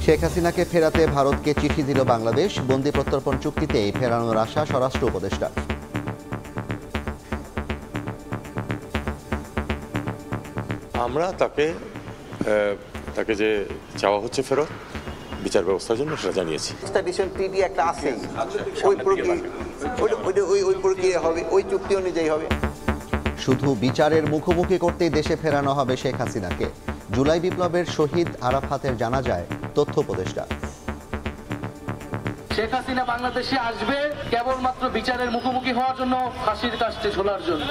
শেখ হাসিনাকে ফেরাতে ভারতকে চিঠি দিল বাংলাদেশ। বন্দি প্রত্যর্পণ চুক্তিতেই ফেরানোর আশা স্বরাষ্ট্র উপদেষ্টা। আমরা তাকে যে চাওয়া হচ্ছে ফেরত বিচার ব্যবস্থার জন্য সেটা জানিয়েছি। এক্সট্রাডিশন ট্রিটি একটা আছে, ওই প্রক্রিয়া হবে, ওই চুক্তি অনুযায়ী হবে। শুধু বিচারের মুখোমুখি করতেই দেশে ফেরানো হবে শেখ হাসিনাকে। জুলাই বিপ্লবের শহীদ আরাফাতের জানাজায় তথ্য উপদেষ্টা। শেখ হাসিনা বাংলাদেশে আসবে কেবলমাত্র বিচারের মুখোমুখি হওয়ার জন্য, ফাঁসির কাস্টে ঝোলার জন্য।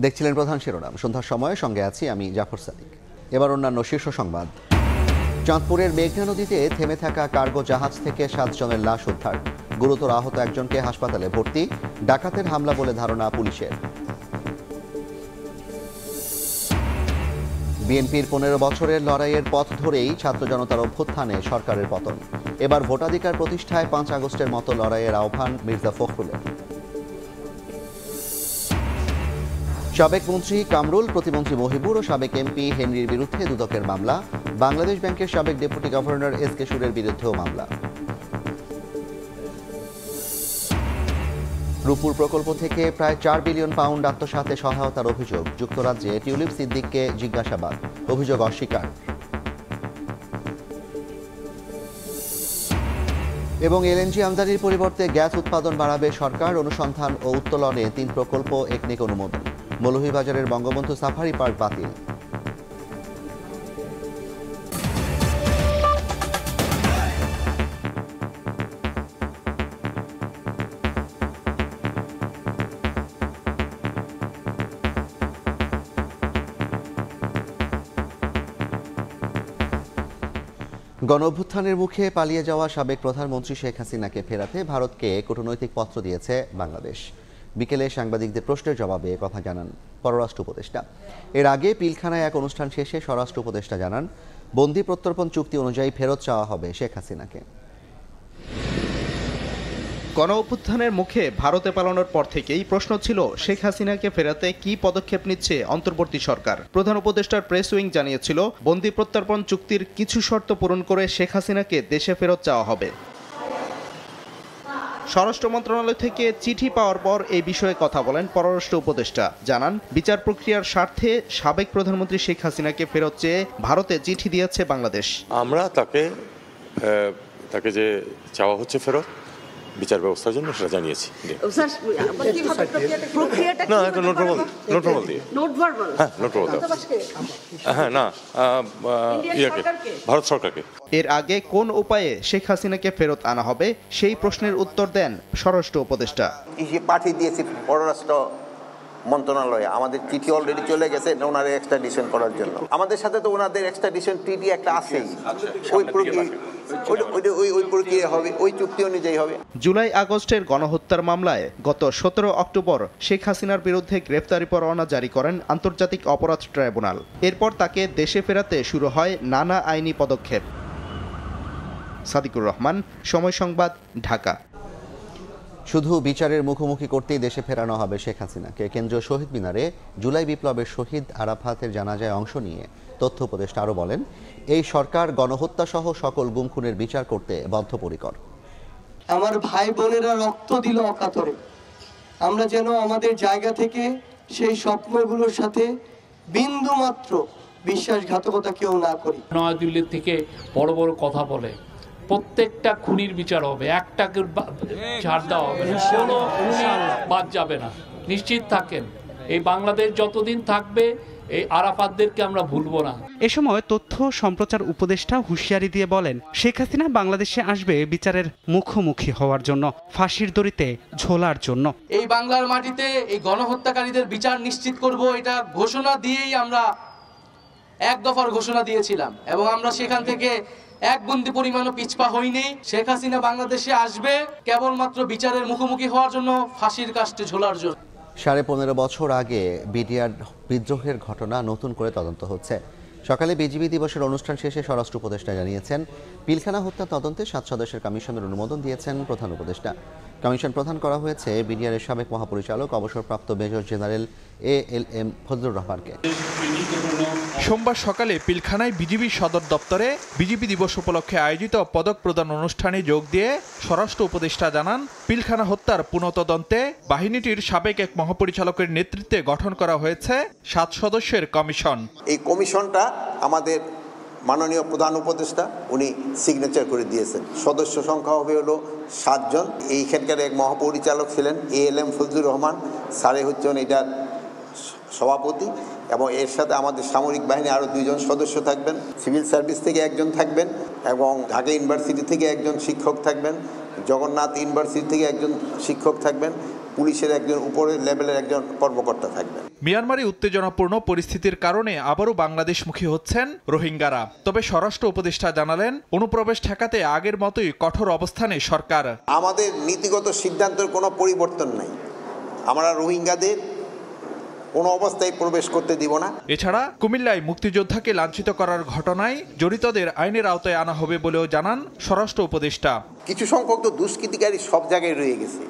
দেখছিলেন প্রধান শিরোনাম। সন্ধ্যার সময় সঙ্গে আছি আমি জাফর সাদিক। এবার অন্যান্য শীর্ষ সংবাদ। চাঁদপুরের মেঘনা নদীতে থেমে থাকা কার্গো জাহাজ থেকে 7 জনের লাশ উদ্ধার। গুরুতর আহত একজনকে হাসপাতালে ভর্তি। ডাকাতের হামলা বলে ধারণা পুলিশের। বিএনপির 15 বছরের লড়াইয়ের পথ ধরেই ছাত্র জনতার অভ্যুত্থানে সরকারের পতন। এবার ভোটাধিকার প্রতিষ্ঠায় 5 আগস্টের মতো লড়াইয়ের আহ্বান মির্জা ফখরুলের। সাবেক মন্ত্রী কামরুল, প্রতিমন্ত্রী মহিবুর ও সাবেক এমপি হেনরির বিরুদ্ধে দুদকের মামলা। বাংলাদেশ ব্যাংকের সাবেক ডেপুটি গভর্নর এস.কে সুরের বিরুদ্ধেও মামলা। রূপপুর প্রকল্প থেকে প্রায় 4 বিলিয়ন পাউন্ড আত্মসাতে সহায়তার অভিযোগ। যুক্তরাজ্যে টিউলিপ সিদ্দিককে জিজ্ঞাসাবাদ, অভিযোগ অস্বীকার। এবং এলএনজি আমদানির পরিবর্তে গ্যাস উৎপাদন বাড়াবে সরকার। অনুসন্ধান ও উত্তোলনে 3 প্রকল্প একনেক অনুমোদন। মৌলভীবাজারের বঙ্গবন্ধু সাফারি পার্ক বাতিল। গণঅভ্যুত্থানের মুখে পালিয়ে যাওয়া সাবেক প্রধানমন্ত্রী শেখ হাসিনাকে ফেরাতে ভারতকে কূটনৈতিক পত্র দিয়েছে বাংলাদেশ। বিকেলে সাংবাদিকদের প্রশ্নের জবাবে কথা জানান পররাষ্ট্র উপদেষ্টা। এর আগে পিলখানায় এক অনুষ্ঠান শেষে স্বরাষ্ট্র উপদেষ্টা জানান, বন্দি প্রত্যর্পণ চুক্তি অনুযায়ী ফেরত চাওয়া হবে শেখ হাসিনাকে। গণঅভ্যুত্থানের মুখে ভারতে পালানোর পর থেকেই প্রশ্ন ছিল শেখ হাসিনাকে ফেরাতে কি পদক্ষেপ নিচ্ছে অন্তর্বর্তী সরকার। প্রধান উপদেষ্টার প্রেস উইং জানিয়েছিল, বন্দি প্রত্যর্পণ চুক্তির কিছু শর্ত পূরণ করে শেখ হাসিনাকে দেশে ফেরত চাওয়া হবে। স্বরাষ্ট্র মন্ত্রণালয় থেকে চিঠি পাওয়ার পর এই বিষয়ে কথা বলেন পররাষ্ট্র উপদেষ্টা। জানান, বিচার প্রক্রিয়ার স্বার্থে সাবেক প্রধানমন্ত্রী শেখ হাসিনাকে ফেরত চেয়ে ভারতে চিঠি দিয়েছে বাংলাদেশ। আমরা তাকে যে চাওয়া হচ্ছে ফেরত বিচার ব্যবস্থার জন্য সেটা জানিয়েছি। না, এটা নোট ভার্বাল দিয়ে। হ্যাঁ, নোট ভার্বাল। হ্যাঁ, না, ভারত সরকারকে। এর আগে কোন উপায়ে শেখ হাসিনাকে ফেরত আনা হবে সেই প্রশ্নের উত্তর দেন স্বরাষ্ট্র উপদেষ্টা। পাঠিয়ে দিয়েছি পররাষ্ট্র মন্ত্রণালয়ে, আমাদের চিঠি অলরেডি চলে গেছে ওনাদের এক্সট্রাডিশন করার জন্য। আমাদের সাথে তো ওনাদের এক্সট্রাডিশন ট্রিটি একটা আছেই, ওই প্রক্রিয়া হবে, ওই চুক্তি অনুযায়ী হবে। জুলাই আগস্টের গণহত্যার মামলায় গত 17 অক্টোবর শেখ হাসিনার বিরুদ্ধে গ্রেফতারি পরোয়ানা জারি করেন আন্তর্জাতিক অপরাধ ট্রাইব্যুনাল। এরপর তাকে দেশে ফেরাতে শুরু হয় নানা আইনি পদক্ষেপ। সাদিকুর রহমান, সময় সংবাদ, ঢাকা। শুধু বিচারের মুখোমুখি করতেই দেশে ফেরানো হবে শেখ হাসিনাকে। কেন্দ্রীয় শহীদ মিনারে জুলাই বিপ্লবের শহীদ আরাফাতের জানাজায় অংশ নিয়ে তথ্য উপদেষ্টা আরও বলেন, এই সরকার গণহত্যা সহ সকল গুম খুনের বিচার করতে বদ্ধপরিকর। আমার ভাই বোনেরা রক্ত দিল অকাতরে, আমরা যেন আমাদের জায়গা থেকে সেই স্বপ্নগুলোর সাথে বিন্দু মাত্র বিশ্বাসঘাতকতা কেউ না করি। নয়াদিল্লি থেকে বড় বড় কথা বলে প্রত্যেকটা খুনির বিচার হবে, একটাকে ছাড় দেওয়া হবে না, কোনো খুনি বাদ যাবে না। নিশ্চিত থাকেন, এই বাংলাদেশ যতদিন থাকবে এই আরাফাতদেরকে আমরা ভুলবো না। এ সময় তথ্য সম্প্রচার উপদেষ্টা হুঁশিয়ারি দিয়ে বলেন, শেখ হাসিনা বাংলাদেশে আসবে বিচারের মুখোমুখি হওয়ার জন্য, ফাঁসির দড়িতে ঝোলার জন্য। এই বাংলার মাটিতে এই গণহত্যাকারীদের বিচার নিশ্চিত করব, এটা ঘোষণা দিয়েই আমরা এক দফার ঘোষণা দিয়েছিলাম এবং আমরা সেখান থেকে এক বন্দি পরিমাণও পিছপা হইনি। শেখ হাসিনা বাংলাদেশে আসবে কেবলমাত্র বিচারের মুখোমুখি হওয়ার জন্য, ফাঁসির কাস্টে ঝোলার জন্য। 15.5 বছর আগে বিডিআর বিদ্রোহের ঘটনা নতুন করে তদন্ত হচ্ছে। সকালে বিজিবি দিবসের অনুষ্ঠান শেষে স্বরাষ্ট্র উপদেষ্টা জানিয়েছেন, পিলখানা হত্যা তদন্তে 7 সদস্যের কমিশনের অনুমোদন দিয়েছেন প্রধান উপদেষ্টা। কমিশন প্রধান করা হয়েছে বিডিআরের সাবেক মহাপরিচালক অবসরপ্রাপ্ত মেজর জেনারেল ALM ফজলুর রহমানকে। সোমবার সকালে পিলখানায় বিজিবি সদর দপ্তরে বিজিবি দিবস উপলক্ষে আয়োজিত পদক প্রদান অনুষ্ঠানে যোগ দিয়ে স্বরাষ্ট্র উপদেষ্টা জানান, পিলখানা হত্যার পুনঃতদন্তে বাহিনীটির সাবেক এক মহাপরিচালকের নেতৃত্বে গঠন করা হয়েছে 7 সদস্যের কমিশন। এই কমিশনটা আমাদের মাননীয় প্রধান উপদেষ্টা উনি সিগনেচার করে দিয়েছেন। সদস্য সংখ্যা হবে হলো 7 জন। এইখানকার এক মহাপরিচালক ছিলেন ALM ফজলুর রহমান, স্যারে হচ্ছেন এটার সভাপতি, এবং এর সাথে আমাদের সামরিক বাহিনী আরও 2 জন সদস্য থাকবেন, সিভিল সার্ভিস থেকে 1 জন থাকবেন, এবং ঢাকা ইউনিভার্সিটি থেকে 1 জন শিক্ষক থাকবেন, জগন্নাথ ইউনিভার্সিটি থেকে 1 জন শিক্ষক থাকবেন, পুলিশের 1 জন উপরের লেভেলের 1 জন কর্মকর্তা থাকবেন। মিয়ানমারে উত্তেজনাপূর্ণ পরিস্থিতির কারণে আবারও বাংলাদেশমুখী হচ্ছেন রোহিঙ্গারা। তবে স্বরাষ্ট্র উপদেষ্টা জানালেন, অনুপ্রবেশ ঠেকাতে আগের মতোই কঠোর অবস্থানে সরকার। আমাদের নীতিগত সিদ্ধান্তের কোনো পরিবর্তন নাই। আমরা রোহিঙ্গাদের কোনো অবস্থায় প্রবেশ করতে দিব না। এছাড়া কুমিল্লায় মুক্তিযোদ্ধাকে লাঞ্ছিত করার ঘটনায় জড়িতদের আইনের আওতায় আনা হবে বলেও জানান স্বরাষ্ট্র উপদেষ্টা। কিছু সংখ্যক তো দুষ্কৃতিকারী সব জায়গায় রয়ে গেছে,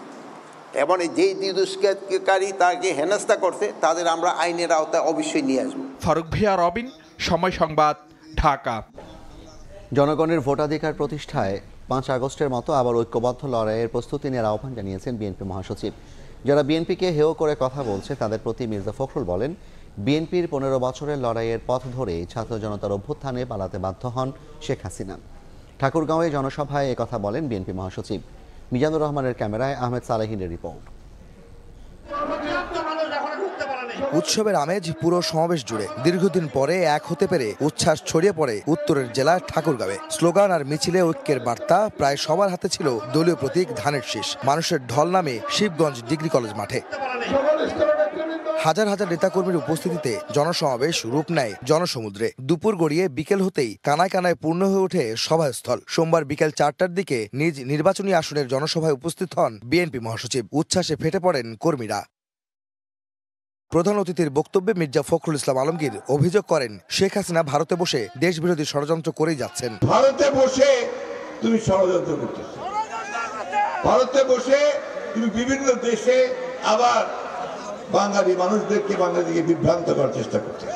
এবং যেই দুষ্কৃতিকারী তাকে হেনস্থা করছে তাদের আমরা আইনের আওতায় অবশ্যই নিয়ে আসবো। ফারুক ভিয়া, রবিন, সময় সংবাদ, ঢাকা। জনগণের ভোটাধিকার প্রতিষ্ঠায় 5 আগস্টের মতো আবার ঐক্যবদ্ধ লড়াইয়ের প্রস্তুতি নেওয়ার আহ্বান জানিয়েছেন বিএনপি মহাসচিব। যারা বিএনপিকে হেয় করে কথা বলছে তাদের প্রতি মির্জা ফখরুল বলেন, বিএনপির 15 বছরের লড়াইয়ের পথ ধরে ছাত্র জনতার অভ্যুত্থানে পালাতে বাধ্য হন শেখ হাসিনা। ঠাকুরগাঁওয়ে জনসভায় একথা বলেন বিএনপি মহাসচিব। মিজানুর রহমানের ক্যামেরায় আহমেদ সালেহিনের রিপোর্ট। উৎসবের আমেজ পুরো সমাবেশ জুড়ে। দীর্ঘদিন পরে এক হতে পেরে উচ্ছ্বাস ছড়িয়ে পড়ে উত্তরের জেলা ঠাকুরগাঁওয়ে। স্লোগান আর মিছিলে ঐক্যের বার্তা। প্রায় সবার হাতে ছিল দলীয় প্রতীক ধানের শীষ। মানুষের ঢল নামে শিবগঞ্জ ডিগ্রি কলেজ মাঠে। হাজার হাজার নেতাকর্মীর উপস্থিতিতে জনসমাবেশ রূপ নেয় জনসমুদ্রে। দুপুর গড়িয়ে বিকেল হতেই কানায় কানায় পূর্ণ হয়ে ওঠে সভাস্থল। সোমবার বিকেল 4টার দিকে নিজ নির্বাচনী আসনের জনসভায় উপস্থিত হন বিএনপি মহাসচিব। উচ্ছ্বাসে ফেটে পড়েন কর্মীরা। প্রধান অতিথির বক্তব্যে মির্জা ফখরুল ইসলাম আলমগীর অভিযোগ করেন, শেখ হাসিনা ভারতে বসে দেশবিরোধী ষড়যন্ত্র করেই যাচ্ছেন। ভারতে বসে তুমি ষড়যন্ত্র করতেছ, ভারতে বসে তুমি বিভিন্ন দেশে আবার বাঙালি মানুষদেরকে বাঙালিকে বিভ্রান্ত করার চেষ্টা করতেছ,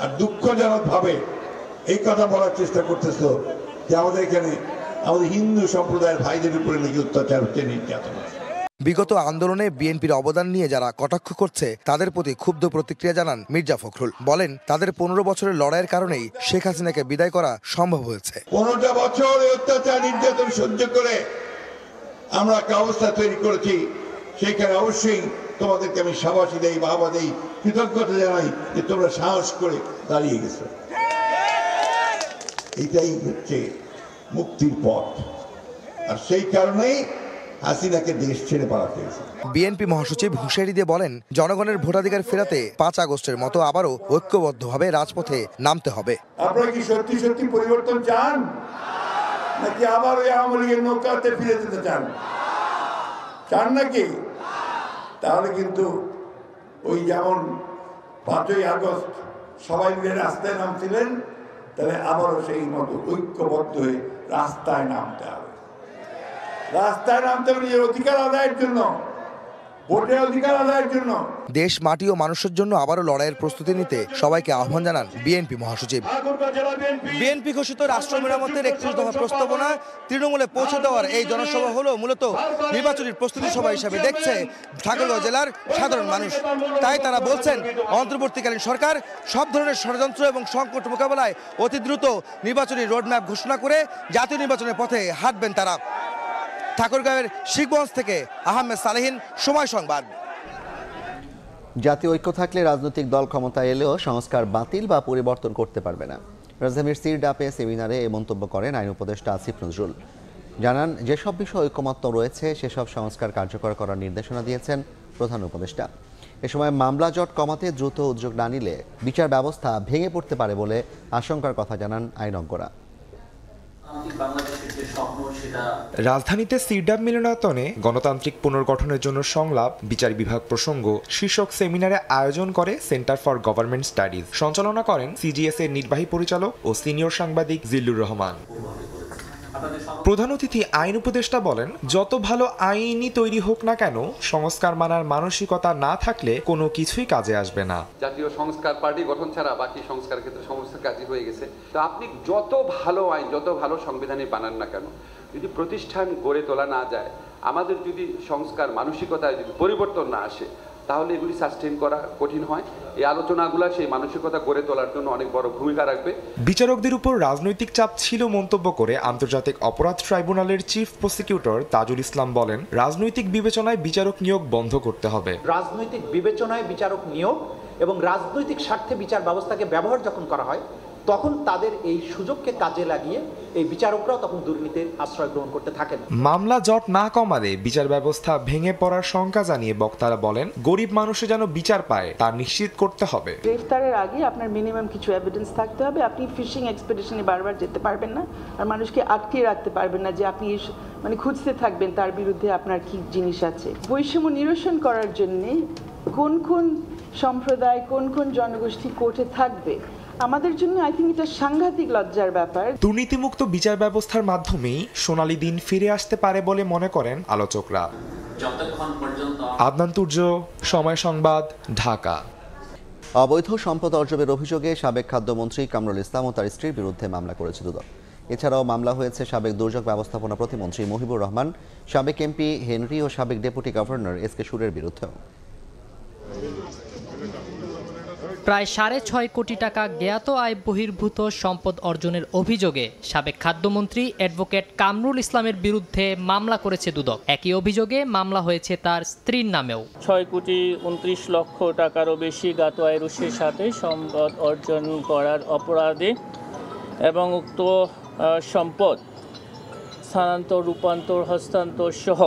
আর দুঃখজনক ভাবে এই কথা বলার চেষ্টা করতেছ যে আমাদের এখানে আমাদের হিন্দু সম্প্রদায়ের ভাইদের উপরে নাকি অত্যাচার হচ্ছে, নির্যাতন হচ্ছে। বিগত আন্দোলনে বিএনপির অবদান নিয়ে যারা কটাক্ষ করছে তাদের প্রতি ক্ষুব্ধ প্রতিক্রিয়া জানান মির্জা ফখরুল। বলেন, তাদের 15 বছরের লড়াইয়ের কারণেই শেখ হাসিনাকে বিদায় করা সম্ভব হয়েছে। 15টা বছর অত্যাচার নির্যাতন সহ্য করে আমরা একটা অবস্থা তৈরি করেছি, সেখানে অবশ্যই তোমাদেরকে আমি সাবাসী দেই, বাবা দেই, কৃতজ্ঞতা জানাই যে তোমরা সাহস করে দাঁড়িয়ে গেছো। এইটাই হচ্ছে মুক্তির পথ, আর সেই কারণেই হাসিনাকে দেশ ছেড়ে পালাতে হয়েছে। বিএনপি মহাসচিব হুঁশিয়ারি দিয়ে বলেন, জনগণের ভোটাধিকার ফেরাতে 5 আগস্টের মতো আবারও ঐক্যবদ্ধভাবে রাজপথে নামতে হবে। আপনারা কি সত্যি সত্যি পরিবর্তন চান, নাকি আবার ওই আওয়ামী লীগের নৌকাতে ফিরে যেতে চান নাকি? তাহলে কিন্তু ওই যেমন 5ই আগস্ট সবাই মিলে রাস্তায় নামছিলেন, তাহলে আবারও সেই মতো ঐক্যবদ্ধ হয়ে রাস্তায় নামতে হবে। রাস্তায় নামতে হবে নিজের অধিকার আদায়ের জন্য, ভোটের অধিকার আদায়ের জন্য। দেশ, মাটি ও মানুষের জন্য আবারও লড়াইয়ের প্রস্তুতি নিতে সবাইকে আহ্বান জানান বিএনপি মহাসচিব। বিএনপি ঘোষিত রাষ্ট্র মেরামতের 31 দফা প্রস্তাবনা তৃণমূলে পৌঁছে দেওয়ার এই জনসভা হলো মূলত নির্বাচনী প্রস্তুতি সভা হিসেবে দেখছে ঠাকুরগাঁও জেলার সাধারণ মানুষ। তাই তারা বলছেন, অন্তর্বর্তীকালীন সরকার সব ধরনের ষড়যন্ত্র এবং সংকট মোকাবেলায় অতি দ্রুত নির্বাচনী রোডম্যাপ ঘোষণা করে জাতীয় নির্বাচনের পথে হাঁটবেন তারা। ঠাকুরগাঁওয়ের শিবগঞ্জ থেকে আহমেদ সালেহিন, সময় সংবাদ। জাতীয় ঐক্য থাকলে রাজনৈতিক দল ক্ষমতায় এলেও সংস্কার বাতিল বা পরিবর্তন করতে পারবে না। রাজধানীর সিরডাপে সেমিনারে এ মন্তব্য করেন আইন উপদেষ্টা আসিফ নজরুল। জানান, যেসব বিষয় ঐক্যমত্য রয়েছে সেসব সংস্কার কার্যকর করার নির্দেশনা দিয়েছেন প্রধান উপদেষ্টা। এ সময় মামলা জট কমাতে দ্রুত উদ্যোগ না নিলে বিচার ব্যবস্থা ভেঙে পড়তে পারে বলে আশঙ্কার কথা জানান আইনজ্ঞরা। রাজধানীতে সিরডাপ মিলনায়তনে গণতান্ত্রিক পুনর্গঠনের জন্য সংলাপ, বিচার বিভাগ প্রসঙ্গ শীর্ষক সেমিনারে আয়োজন করে সেন্টার ফর গভর্নমেন্ট স্টাডিজ। সঞ্চালনা করেন সিজিএস এর নির্বাহী পরিচালক ও সিনিয়র সাংবাদিক জিল্লুর রহমান। প্রধান অতিথি আইন উপদেষ্টা বলেন, যত ভালো আইনই তৈরি হোক না কেন, সংস্কার মানার মানসিকতা না থাকলে কোনো কিছুই কাজে আসবে না। জাতীয় সংস্কার পার্টি গঠন ছাড়া বাকি সংস্কার ক্ষেত্রে সমস্ত কাজই হয়ে গেছে। তো আপনি যত ভালো আইন, যত ভালো সংবিধানই বানান না কেন, যদি প্রতিষ্ঠান গড়ে তোলা না যায়, আমাদের যদি সংস্কার মানসিকতায় যদি পরিবর্তন না আসে, তাহলে এগুলি সাস্টেইন করা কঠিন হয়। এই আলোচনাগুলো সেই মানসিকতা গড়ে তোলার জন্য অনেক বড় ভূমিকা রাখবে। বিচারকদের উপর রাজনৈতিক চাপ ছিল মন্তব্য করে আন্তর্জাতিক অপরাধ ট্রাইব্যুনালের চিফ প্রসিকিউটর তাজুল ইসলাম বলেন, রাজনৈতিক বিবেচনায় বিচারক নিয়োগ বন্ধ করতে হবে। রাজনৈতিক বিবেচনায় বিচারক নিয়োগ এবং রাজনৈতিক স্বার্থে বিচার ব্যবস্থাকে ব্যবহার যখন করা হয়, তখন তাদের এই সুযোগকে কাজে লাগিয়ে এই বিচারকরাও তখন দুর্নীতির আশ্রয় গ্রহণ করতে থাকেন। মামলা জট না কমালে বিচার ব্যবস্থা ভেঙে পড়ার শঙ্কা জানিয়ে বক্তারা বলেন, গরিব মানুষে যেন বিচার পায় তা নিশ্চিত করতে হবে। গ্রেফতারের আগে আপনার মিনিমাম কিছু এভিডেন্স থাকতে হবে। আপনি ফিশিং এক্সপেডিশনে বারবার যেতে পারবেন না, আর মানুষকে আটকে রাখতে পারবেন না যে আপনি মানে খুঁজতে থাকবেন তার বিরুদ্ধে আপনার কি জিনিস আছে। বৈষম্য নিরসন করার জন্য কোন কোন সম্প্রদায়, কোন কোন জনগোষ্ঠী কোর্টে থাকবে, আমাদের জন্য আই থিঙ্ক এটা সাংঘাতিক লজ্জার ব্যাপার। দুর্নীতিমুক্ত বিচার ব্যবস্থার মাধ্যমেই সোনালী দিন ফিরে আসতে পারে বলে মনে করেন আলোচকরা। আদনান তুর্য, সময় সংবাদ, ঢাকা। অবৈধ সম্পদ অর্জনের অভিযোগে সাবেক খাদ্যমন্ত্রী কামরুল ইসলাম ও তার স্ত্রীর বিরুদ্ধে মামলা করেছে দুদক। এছাড়াও মামলা হয়েছে সাবেক দুর্যোগ ব্যবস্থাপনা প্রতিমন্ত্রী মুহিবুর রহমান, সাবেক এমপি হেনরি ও সাবেক ডেপুটি গভর্নর এসকে সুরের বিরুদ্ধেও। প্রায় 6.5 কোটি টাকা জ্ঞাত আয় বহির্ভূত সম্পদ অর্জনের অভিযোগে সাবেক খাদ্যমন্ত্রী অ্যাডভোকেট কামরুল ইসলামের বিরুদ্ধে মামলা করেছে দুদক। একই অভিযোগে মামলা হয়েছে তার স্ত্রীর নামেও। 6.29 লক্ষ টাকারও বেশি জ্ঞাত আয়ের উৎসের সাথে সম্পদ অর্জন করার অপরাধে এবং উক্ত সম্পদ স্থানান্তর, রূপান্তর, হস্তান্তর সহ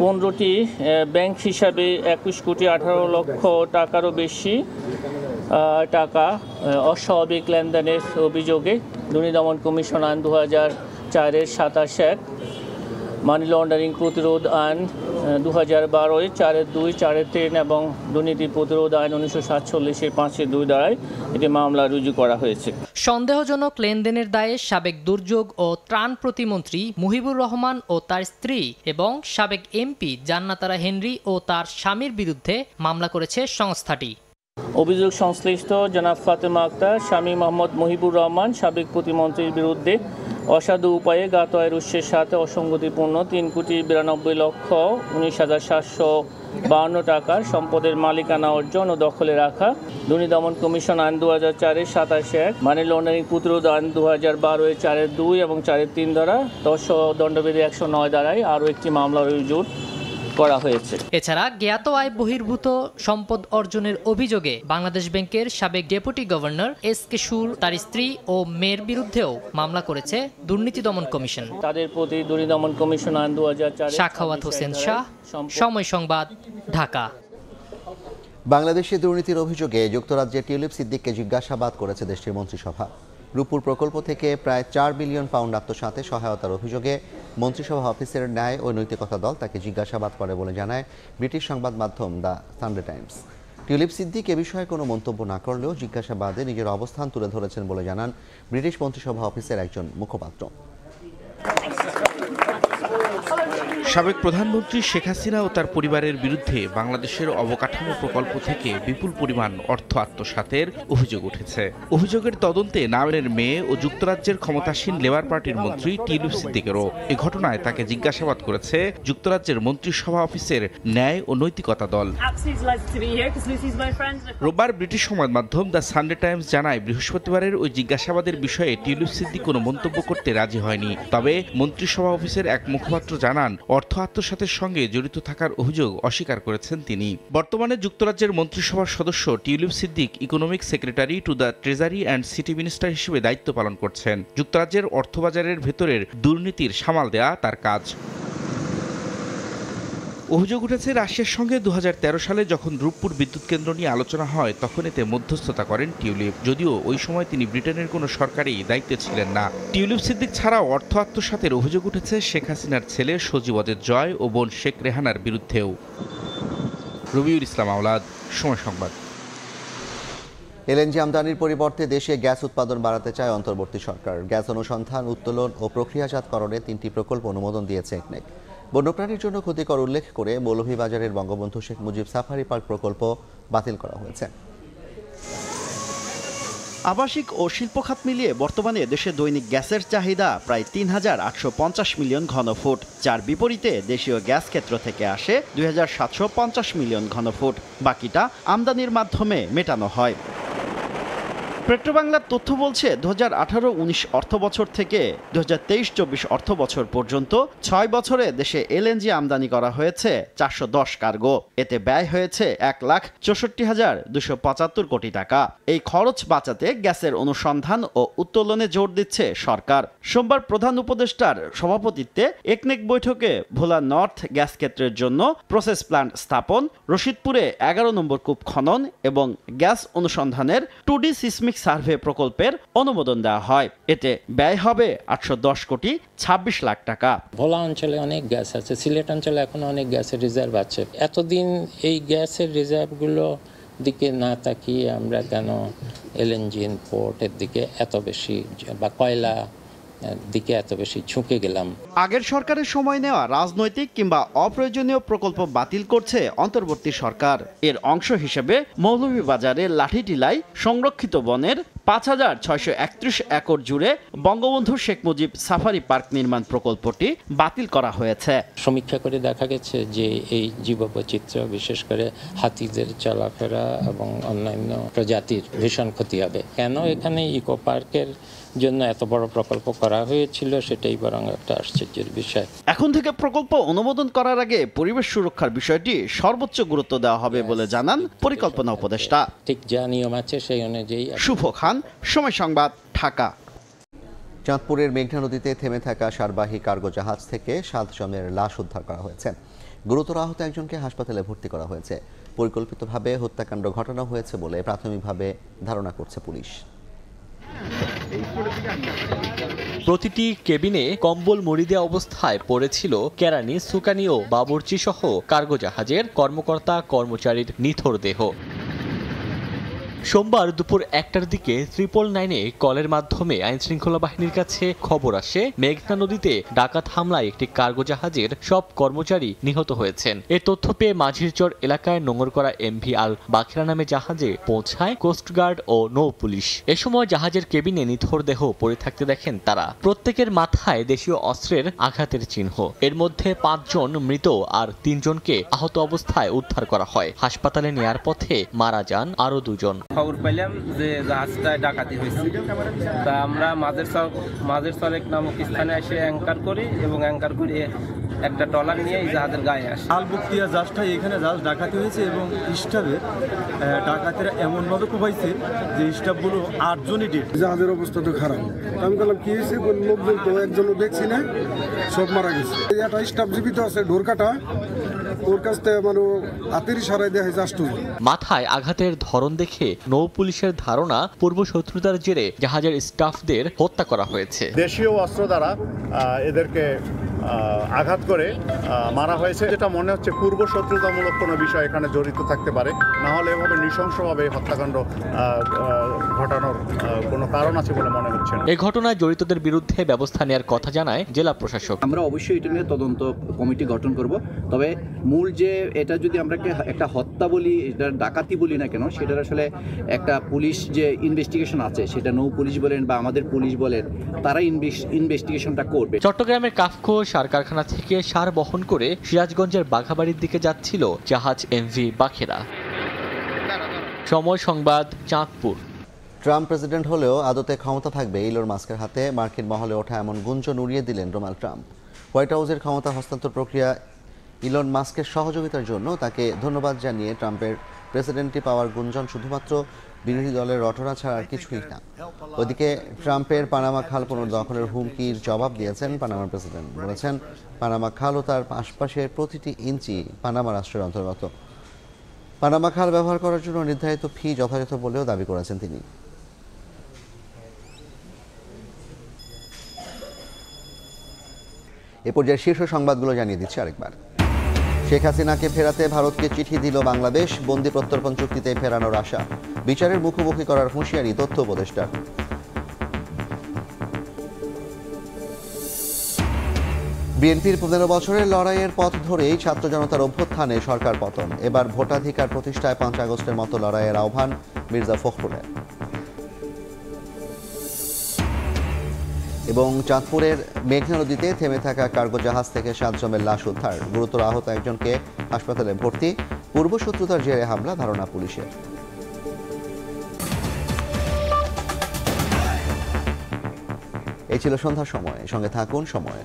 15টি ব্যাংক হিসাবে 21.18 লক্ষ টাকারও বেশি টাকা অস্বাভাবিক লেনদেনের অভিযোগে দুর্নীতি দমন কমিশন আইন 2004-এর 27(1), মানি লন্ডারিং প্রতিরোধ আইন 2012-এর 4(2), 4(3) এবং দুর্নীতি প্রতিরোধ আইন 1947-এর 5(2) দ্বারায় এটি মামলা রুজু করা হয়েছে। সন্দেহজনক লেনদেনের দায়ে সাবেক দুর্যোগ ও ত্রাণ প্রতিমন্ত্রী মুহিবুর রহমান ও তার স্ত্রী এবং সাবেক এমপি জান্নাতারা হেনরি ও তার স্বামীর বিরুদ্ধে মামলা করেছে সংস্থাটি। অভিযোগ সংশ্লিষ্ট জনাব ফাতেমা আক্তার, স্বামী মোহাম্মদ মুহিবুর রহমান, সাবেক প্রতিমন্ত্রীর বিরুদ্ধে অসাধু উপায়ে জ্ঞাত আয়ের উৎসের সাথে অসঙ্গতিপূর্ণ 3,92,19,752 টাকার সম্পদের মালিকানা অর্জন ও দখলে রাখা, দুর্নীতি দমন কমিশন আইন 2004-এর 27(1), মানি লন্ডারিং প্রতিরোধ আইন 2012-এর 4(2) এবং 4(3) দ্বারা 10 দণ্ডবিধি 109 দ্বারাই আরও একটি মামলা রুজু করা হয়েছে। এছাড়া জ্ঞাত আয় বহির্ভূত সম্পদ অর্জনের অভিযোগে বাংলাদেশ ব্যাংকের সাবেক ডেপুটি গভর্নর এসকে সুর, তার স্ত্রী ও মেয়ের বিরুদ্ধেও মামলা করেছে দুর্নীতি দমন কমিশন। তাদের প্রতি দুর্নীতি দমন কমিশন আইন 2004। সাখাওয়াত হোসেন শাহ, সময় সংবাদ, ঢাকা। বাংলাদেশে দুর্নীতির অভিযোগে যুক্তরাজ্যের টিউলিপ সিদ্দিককে জিজ্ঞাসাবাদ করেছে দেশটির মন্ত্রিসভা। রূপপুর প্রকল্প থেকে প্রায় 4 বিলিয়ন পাউন্ড আত্মসাতে সহায়তার অভিযোগে মন্ত্রিসভা অফিসের ন্যায় ও নৈতিকতা দল তাকে জিজ্ঞাসাবাদ করে বলে জানায় ব্রিটিশ সংবাদ মাধ্যম the Sunday Times. Tulip Siddiq এ বিষয়ে কোনো মন্তব্য না করলেও জিজ্ঞাসাবাদে নিজের অবস্থান তুলে ধরেছেন বলে জানান ব্রিটিশ মন্ত্রিসভা অফিসের একজন মুখপাত্র। সাবেক প্রধানমন্ত্রী শেখ হাসিনা ও তার পরিবারের বিরুদ্ধে বাংলাদেশের অবকাঠামো প্রকল্প থেকে বিপুল পরিমাণ অর্থ আত্মসাতের অভিযোগ উঠেছে। অভিযোগের তদন্তে নামের মেয়ে ও যুক্তরাজ্যের ক্ষমতাসীন লেবার পার্টির মন্ত্রী টিউলিপ সিদ্দিকেরও। এ ঘটনায় তাকে জিজ্ঞাসাবাদ করেছে যুক্তরাজ্যের মন্ত্রিসভা অফিসের ন্যায় ও নৈতিকতা দল। রোববার ব্রিটিশ সংবাদ মাধ্যম দ্য সানডে টাইমস জানায়, বৃহস্পতিবারের ওই জিজ্ঞাসাবাদের বিষয়ে টিউলিপ সিদ্দিক কোনো মন্তব্য করতে রাজি হয়নি। তবে মন্ত্রিসভা অফিসের এক মুখপাত্র জানান, অর্থ আত্মসাতের সঙ্গে জড়িত থাকার অভিযোগ অস্বীকার করেছেন তিনি। বর্তমানে যুক্তরাজ্যের মন্ত্রিসভার সদস্য tulip Siddique economic secretary to the treasury and city minister হিসেবে দায়িত্ব পালন করছেন। যুক্তরাজ্যের অর্থবাজারের ভেতরের দুর্নীতির সামাল দেয়া তার কাজ। অভিযোগ উঠেছে রাশিয়ার সঙ্গে 2013 সালে যখন রূপপুর বিদ্যুৎ কেন্দ্র নিয়ে আলোচনা হয় তখন এতে মধ্যস্থতা করেন টিউলিপ, যদিও ওই সময় তিনি ব্রিটেনের কোনো সরকারি দায়িত্বে ছিলেন না। টিউলিপ সিদ্দিক ছাড়াও অর্থ আত্মসাতের অভিযোগ উঠেছে শেখ হাসিনার ছেলে সজীব ওয়াজেদ জয় ও বোন শেখ রেহানার বিরুদ্ধেও। রবিউল ইসলাম আওলাদ, সময় সংবাদ। এলএনজি আমদানির পরিবর্তে দেশে গ্যাস উৎপাদন বাড়াতে চায় অন্তর্বর্তী সরকার। গ্যাস অনুসন্ধান, উত্তোলন ও প্রক্রিয়াজাতকরণে 3টি প্রকল্প অনুমোদন দিয়েছে একনেক। বন্যপ্রাণীর জন্য ক্ষতিকর উল্লেখ করে মৌলভীবাজারের বঙ্গবন্ধু শেখ মুজিব সাফারি পার্ক প্রকল্প বাতিল করা হয়েছে। আবাসিক ও শিল্প খাত মিলিয়ে বর্তমানে দেশে দৈনিক গ্যাসের চাহিদা প্রায় ৩,৮৫০ মিলিয়ন ঘনফুট, যার বিপরীতে দেশীয় গ্যাস ক্ষেত্র থেকে আসে ২,৭৫০ মিলিয়ন ঘনফুট। বাকিটা আমদানির মাধ্যমে মেটানো হয়। পেট্রোবাংলার তথ্য বলছে 2018-19 অর্থ বছর থেকে 2023-24 অর্থ বছর পর্যন্ত 6 বছরে দেশে এলএনজি আমদানি করা হয়েছে 410 কার্গো। এতে ব্যয় হয়েছে 1,64,275 কোটি টাকা। এই খরচ বাঁচাতে গ্যাসের অনুসন্ধান ও উত্তোলনে জোর দিচ্ছে সরকার। সোমবার প্রধান উপদেষ্টার সভাপতিত্বে একনেক বৈঠকে ভোলা নর্থ গ্যাস ক্ষেত্রের জন্য প্রসেস প্ল্যান্ট স্থাপন, রশিদপুরে 11 নম্বর কূপ খনন এবং গ্যাস অনুসন্ধানের 2D সিসমিক সার্ভে প্রকল্পের অনুমোদন দেওয়া হয়। এতে ব্যয় হবে 810 কোটি 26 লাখ টাকা। ভোলা অঞ্চলে অনেক গ্যাস আছে, সিলেট অঞ্চলে এখন অনেক গ্যাসের রিজার্ভ আছে। এতদিন এই গ্যাসের রিজার্ভগুলো দিকে না তাকিয়ে আমরা কেন এলএনজি ইম্পোর্টের দিকে এত বেশি বা কয়লা দিকে এত বেশি ঝুঁকে গেলাম? আগের সরকারের সময় নেওয়া রাজনৈতিক কিংবা অপ্রয়োজনীয় প্রকল্প বাতিল করছে অন্তর্বর্তী সরকার। এর অংশ হিসেবে মৌলভীবাজারের লাঠিটিলায় সংরক্ষিত বনের 5,631 একর জুড়ে বঙ্গবন্ধু শেখ মুজিব সাফারি পার্ক নির্মাণ প্রকল্পটি বাতিল করা হয়েছে। সমীক্ষা করে দেখা গেছে যে এই জীববৈচিত্র্য, বিশেষ করে হাতিদের চলাফেরা এবং অন্যান্য প্রজাতির ভীষণ ক্ষতি হবে। কেন এখানে ইকো পার্কের জন্য এত বড় প্রকল্প করা হয়েছিল সেটাই বরং একটা আশ্চর্যের বিষয়। এখন থেকে প্রকল্প অনুমোদন করার আগে পরিবেশ সুরক্ষার বিষয়টি সর্বোচ্চ গুরুত্ব দেওয়া হবে বলে জানান পরিকল্পনা উপদেষ্টা। ঠিক যা নিয়ম আছে সেই অনুযায়ী। শুভ খান, সময় সংবাদ, ঢাকা। চাঁদপুরের মেঘনা নদীতে থেমে থাকা সারবাহী কার্গো জাহাজ থেকে 7 জনের লাশ উদ্ধার করা হয়েছে। গুরুতর আহত একজনকে হাসপাতালে ভর্তি করা হয়েছে। পরিকল্পিতভাবে হত্যাকাণ্ড ঘটানো হয়েছে বলে প্রাথমিকভাবে ধারণা করছে পুলিশ। প্রতিটি কেবিনে কম্বল মুড়ি দেওয়া অবস্থায় পড়েছিল কেরানি, সুকানি ও বাবুর্চি সহ কার্গো জাহাজের কর্মকর্তা কর্মচারীর নিথর দেহ। সোমবার দুপুর 1টার দিকে 999-এ কলের মাধ্যমে আইনশৃঙ্খলা বাহিনীর কাছে খবর আসে মেঘনা নদীতে ডাকাত হামলায় একটি কার্গো জাহাজের সব কর্মচারী নিহত হয়েছেন। এ তথ্য পেয়ে মাঝিরচর এলাকায় নোঙর করা এমভি আল বাখেরা নামে জাহাজে পৌঁছায় কোস্টগার্ড ও নৌ পুলিশ। এ সময় জাহাজের কেবিনে নিথর দেহ পড়ে থাকতে দেখেন তারা। প্রত্যেকের মাথায় দেশীয় অস্ত্রের আঘাতের চিহ্ন। এর মধ্যে 5 জন মৃত আর 3 জনকে আহত অবস্থায় উদ্ধার করা হয়। হাসপাতালে নেয়ার পথে মারা যান আরো 2 জন। খবর পাইলাম যে জাহাজটা ডাকাতি হয়েছে, তা আমরা মাঝের চলেক নামক স্থানে এসে অ্যাঙ্কার করি এবং অ্যাঙ্কার করে একটা ট্রলার নিয়ে এই জাহাজের গায়ে আসে। আলবুক্তিয়া জাহাজটা এখানে জাহাজ ডাকাতি হয়েছে এবং স্টাফের ডাকাতেরা এমনভাবে কোপাইছে যে স্টাফগুলো 8 জনই ডেড। জাহাজের অবস্থা তো খারাপ। আমি বললাম কি হয়েছে, লোকজন তো একজনও দেখছি না, সব মারা গেছে। একটা স্টাফ জীবিত আছে ঢোরকাটা, ওর কাছ থেকে মানে হাতেরই সরাই দেওয়া হয়েছে 8 জন। মাথায় আঘাতের ধরন দেখে নৌ পুলিশের ধারণা পূর্ব শত্রুতার জেরে জাহাজের স্টাফদের হত্যা করা হয়েছে। দেশীয় অস্ত্র দ্বারা এদেরকে আঘাত করে মারা হয়েছে। যেটা মনে হচ্ছে পূর্ব শত্রুতামূলক কোনো বিষয় এখানে জড়িত থাকতে পারে, না হলে এভাবে নৃশংসভাবে হত্যাকাণ্ড ঘটানোর কোনো কারণ আছে বলে মনে হচ্ছে না। এই ঘটনায় জড়িতদের বিরুদ্ধে ব্যবস্থা নেওয়ার কথা জানায় জেলা প্রশাসক। আমরা অবশ্যই এটা নিয়ে তদন্ত কমিটি গঠন করব, তবে মূল যে এটা যদি আমরা একটা হত্যা বলি, এটা ডাকাতি বলি না কেন, সেটার আসলে একটা পুলিশ যে ইনভেস্টিগেশন আছে, সেটা নৌ পুলিশ বলেন বা আমাদের পুলিশ বলেন, তারা ইনভেস্টিগেশনটা করবে। চট্টগ্রামের কাফকো সার কারখানা থেকে সার বহন করে সিরাজগঞ্জের বাঘাবাড়ির দিকে যাচ্ছিল জাহাজ এমভি বাখেরা। সময় সংবাদ, চাঁদপুর। ট্রাম্প প্রেসিডেন্ট হলেও আদতে ক্ষমতা থাকবে ইলন মাস্কের হাতে, মার্কিন মহলে ওঠা এমন গুঞ্জন উড়িয়ে দিলেন ডোনাল্ড ট্রাম্প। হোয়াইট হাউসের ক্ষমতা হস্তান্তর প্রক্রিয়া ইলন মাস্কের সহযোগিতার জন্য তাকে ধন্যবাদ জানিয়ে ট্রাম্পের প্রেসিডেন্টটি পাওয়ার গুঞ্জন শুধুমাত্র বিরোধী দলের রটনা ছাড়া আর কিছুই না। ওদিকে ট্রাম্পের পানামা খাল পুনর্দখলের হুমকির জবাব দিয়েছেন পানামার প্রেসিডেন্ট। বলেছেন পানামা খাল ও তার আশপাশের প্রতিটি ইঞ্চি পানামা রাষ্ট্রের অন্তর্গত। পানামা খাল ব্যবহার করার জন্য নির্ধারিত ফি যথাযথ বলেও দাবি করেছেন তিনি। এ পর্যায়ে শীর্ষ সংবাদগুলো জানিয়ে দিচ্ছি আরেকবার। শেখ হাসিনাকে ফেরাতে ভারতকে চিঠি দিল বাংলাদেশ, বন্দি প্রত্যর্পণ চুক্তিতে ফেরানোর আশা, বিচারের মুখোমুখি করার হুঁশিয়ারি তথ্য উপদেষ্টার। বিএনপির 15 বছরের লড়াইয়ের পথ ধরেই ছাত্র জনতার অভ্যুত্থানে সরকার পতন, এবার ভোটাধিকার প্রতিষ্ঠায় 5 আগস্টের মতো লড়াইয়ের আহ্বান মির্জা ফখরুলের। এবং চাঁদপুরের মেঘনা নদীতে থেমে থাকা কার্গো জাহাজ থেকে 7 জনের লাশ উদ্ধার, গুরুতর আহত একজনকে হাসপাতালে ভর্তি, পূর্বশত্রুতার জেরে হামলা ধারণা পুলিশের। এই ছিল সন্ধ্যার সময়, সঙ্গে থাকুন সময়।